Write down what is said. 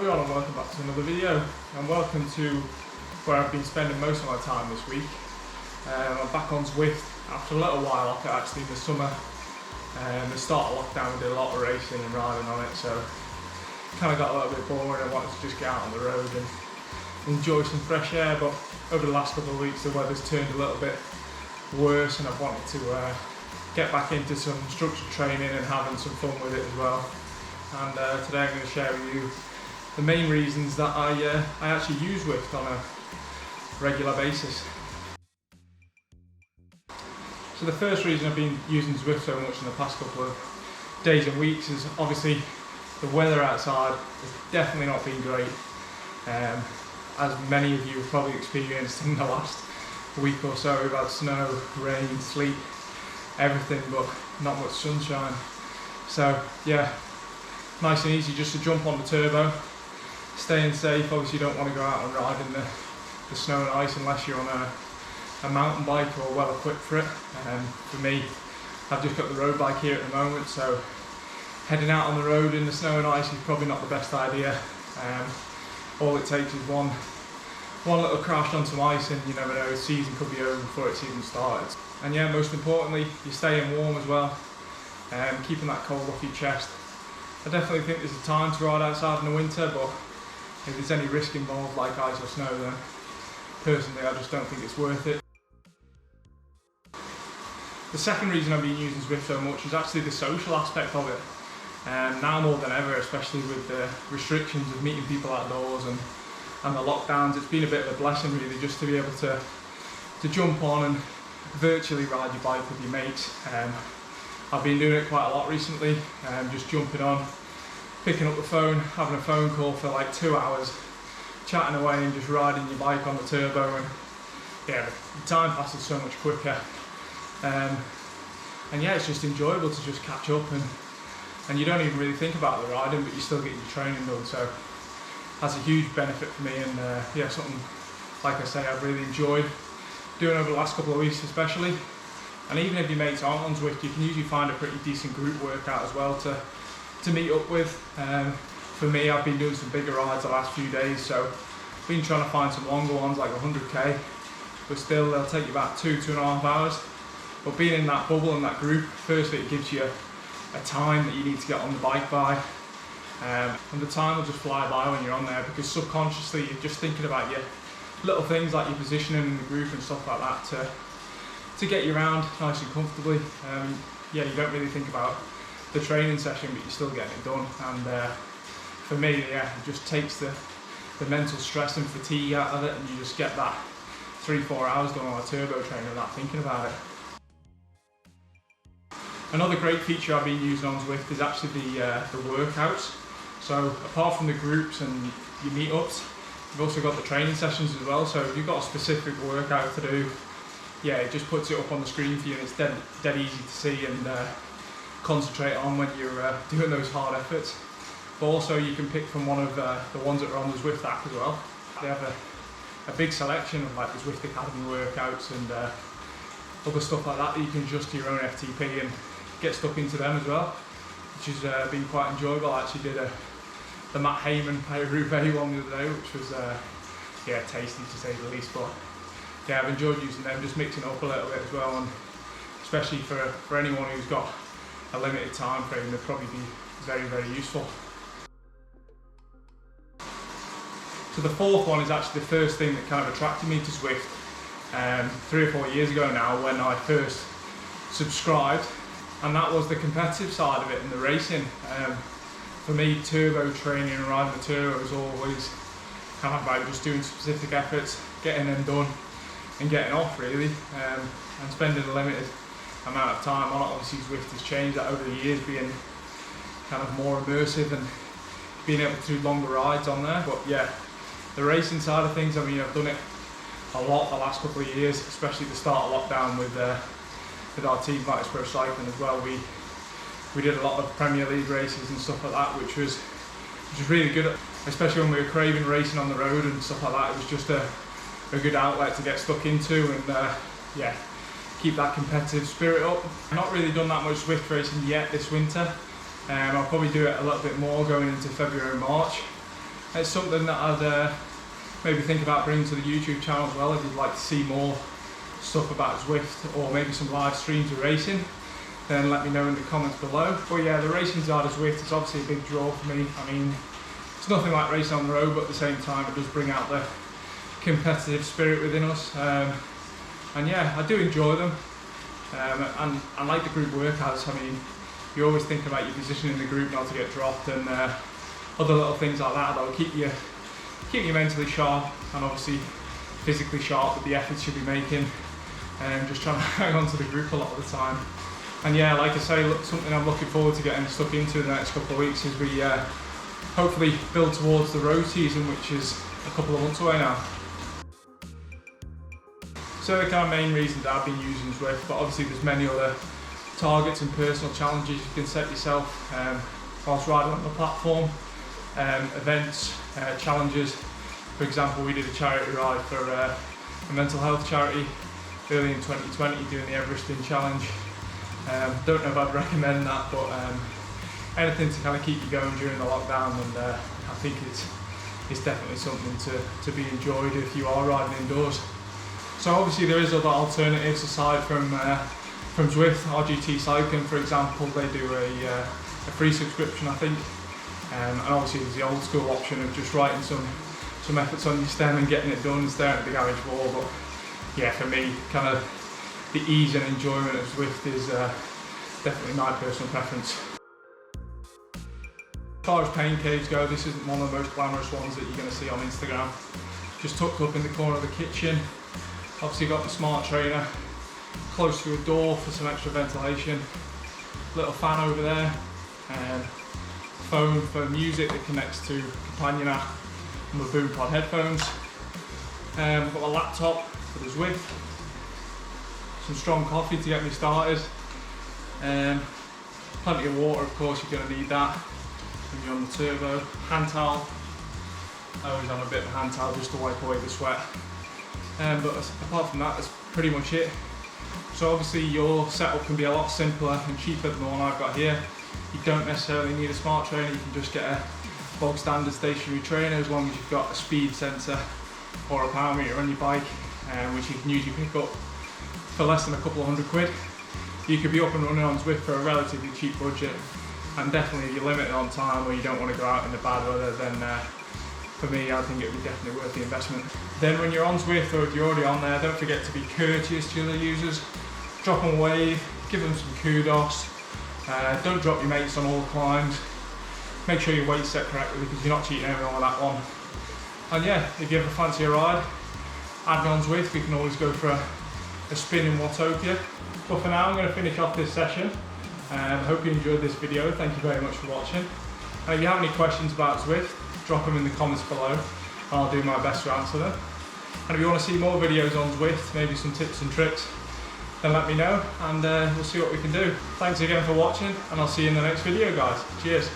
everyone and welcome back to another video, and welcome to where I've been spending most of my time this week. I'm back on Zwift after a little while off it actually in the summer. The start of lockdown we did a lot of racing and riding on it, so kind of got a little bit boring. I wanted to just get out on the road and enjoy some fresh air, but over the last couple of weeks the weather's turned a little bit worse and I've wanted to get back into some structured training and having some fun with it as well. And today I'm going to share with you the main reasons that I actually use Zwift on a regular basis. So the first reason I've been using Zwift so much in the past couple of days and weeks is obviously the weather outside has definitely not been great. As many of you have probably experienced in the last week or so, we've had snow, rain, sleet, everything but not much sunshine. So yeah, nice and easy just to jump on the turbo, staying safe. Obviously you don't want to go out and ride in the snow and ice unless you're on a mountain bike or well equipped for it. For me, I've just got the road bike here at the moment, so heading out on the road in the snow and ice is probably not the best idea. All it takes is one little crash on some ice and you never know, the season could be over before it's even started. And yeah, most importantly, you're staying warm as well, keeping that cold off your chest. I definitely think there's a time to ride outside in the winter, but if there's any risk involved like ice or snow, then personally I just don't think it's worth it. The second reason I've been using Zwift so much is actually the social aspect of it. Now more than ever, especially with the restrictions of meeting people outdoors and the lockdowns, it's been a bit of a blessing really just to be able to jump on and virtually ride your bike with your mates. I've been doing it quite a lot recently, just jumping on, picking up the phone, having a phone call for like 2 hours, chatting away and just riding your bike on the turbo, and yeah, the time passes so much quicker. And yeah, it's just enjoyable to just catch up and you don't even really think about the riding, but you're still getting your training done, so that's a huge benefit for me. And yeah, something like I say I've really enjoyed doing over the last couple of weeks especially. And even if your mates aren't on Zwift, you can usually find a pretty decent group workout as well to meet up with. For me, I've been doing some bigger rides the last few days, so I've been trying to find some longer ones like 100k, but still they'll take you about 2.5 hours. But being in that bubble and that group, firstly it gives you a time that you need to get on the bike by, and the time will just fly by when you're on there, because subconsciously you're just thinking about your little things like your positioning in the group and stuff like that to get you around nice and comfortably. Yeah, you don't really think about the training session, but you're still getting it done. And for me, yeah, it just takes the mental stress and fatigue out of it, and you just get that 3-4 hours done on a turbo trainer without thinking about it. Another great feature I've been using on Zwift is actually the workouts. So apart from the groups and your meetups, you've also got the training sessions as well. So if you've got a specific workout to do, yeah, it just puts it up on the screen for you, and it's dead easy to see and concentrate on when you're doing those hard efforts. But also you can pick from one of the ones that are on the Zwift app as well. They have a big selection of like the Zwift Academy workouts and other stuff like that you can adjust to your own FTP and get stuck into them as well, which has been quite enjoyable. I actually did the Matt Heyman Roubaix one the other day, which was yeah, tasty to say the least. But yeah, I've enjoyed using them, just mixing it up a little bit as well, and especially for anyone who's got a limited time frame, they'd probably be very, very useful. So the fourth one is actually the first thing that kind of attracted me to Zwift 3 or 4 years ago now, when I first subscribed, and that was the competitive side of it and the racing. For me, turbo training and riding the turbo was always kind of about just doing specific efforts, getting them done and getting off really, and spending a limited amount of time on it. Obviously Zwift has changed that over the years, being kind of more immersive and being able to do longer rides on there. But yeah, the racing side of things, I mean, I've done it a lot the last couple of years, especially the start of lockdown with our team BONT Cycling as well. We did a lot of Premier League races and stuff like that, which was really good, especially when we were craving racing on the road and stuff like that. It was just a good outlet to get stuck into and yeah, keep that competitive spirit up. I've not really done that much Zwift racing yet this winter. I'll probably do it a little bit more going into February and March. It's something that I'd maybe think about bringing to the YouTube channel as well. If you'd like to see more stuff about Zwift or maybe some live streams of racing, then let me know in the comments below. But yeah, the racing side of Zwift is obviously a big draw for me. I mean, it's nothing like racing on the road, but at the same time it does bring out the competitive spirit within us. And yeah, I do enjoy them. And like the group workouts, I mean, you always think about your position in the group not to get dropped, and other little things like that that'll keep you mentally sharp and obviously physically sharp with the efforts you'll be making, and just trying to hang on to the group a lot of the time. And yeah, like I say, something I'm looking forward to getting stuck into in the next couple of weeks is we hopefully build towards the road season, which is a couple of months away now. So the kind of main reasons I've been using Zwift, but obviously there's many other targets and personal challenges you can set yourself whilst riding on the platform. Events, challenges. For example, we did a charity ride for a mental health charity early in 2020, doing the Everesting challenge. Don't know if I'd recommend that, but anything to kind of keep you going during the lockdown, and I think it's definitely something to be enjoyed if you are riding indoors. So obviously there is other alternatives aside from Zwift. BONT Cycling, for example, they do a free subscription, I think, and obviously there's the old school option of just writing some efforts on your stem and getting it done and staring at the garage wall. But yeah, for me, kind of the ease and enjoyment of Zwift is definitely my personal preference. As far as pain caves go, this isn't one of the most glamorous ones that you're going to see on Instagram. Just tucked up in the corner of the kitchen. Obviously got the smart trainer close to a door for some extra ventilation. Little fan over there, and phone for music that connects to companion app and my BoomPod headphones. Got my laptop for the Zwift. Some strong coffee to get me started. Plenty of water, of course, you're going to need that when you're on the turbo. Hand towel. I always have a bit of a hand towel just to wipe away the sweat. But apart from that, that's pretty much it. So obviously your setup can be a lot simpler and cheaper than the one I've got here. You don't necessarily need a smart trainer, you can just get a bog standard stationary trainer as long as you've got a speed sensor or a power meter on your bike, which you can usually pick up for less than a couple of £100. You could be up and running on Zwift for a relatively cheap budget, and definitely if you're limited on time or you don't want to go out in the bad weather, then for me, I think it would be definitely worth the investment. Then when you're on Zwift, or if you're already on there, don't forget to be courteous to other users. Drop them a wave, give them some kudos. Don't drop your mates on all the climbs. Make sure your weight's set correctly because you're not cheating anyone with that one. And yeah, if you ever fancy a ride, add me on Zwift, we can always go for a spin in Watopia. But for now, I'm going to finish off this session. Hope you enjoyed this video, thank you very much for watching. And if you have any questions about Zwift, drop them in the comments below and I'll do my best to answer them. And if you want to see more videos on Zwift, maybe some tips and tricks, then let me know and we'll see what we can do. Thanks again for watching, and I'll see you in the next video, guys. Cheers.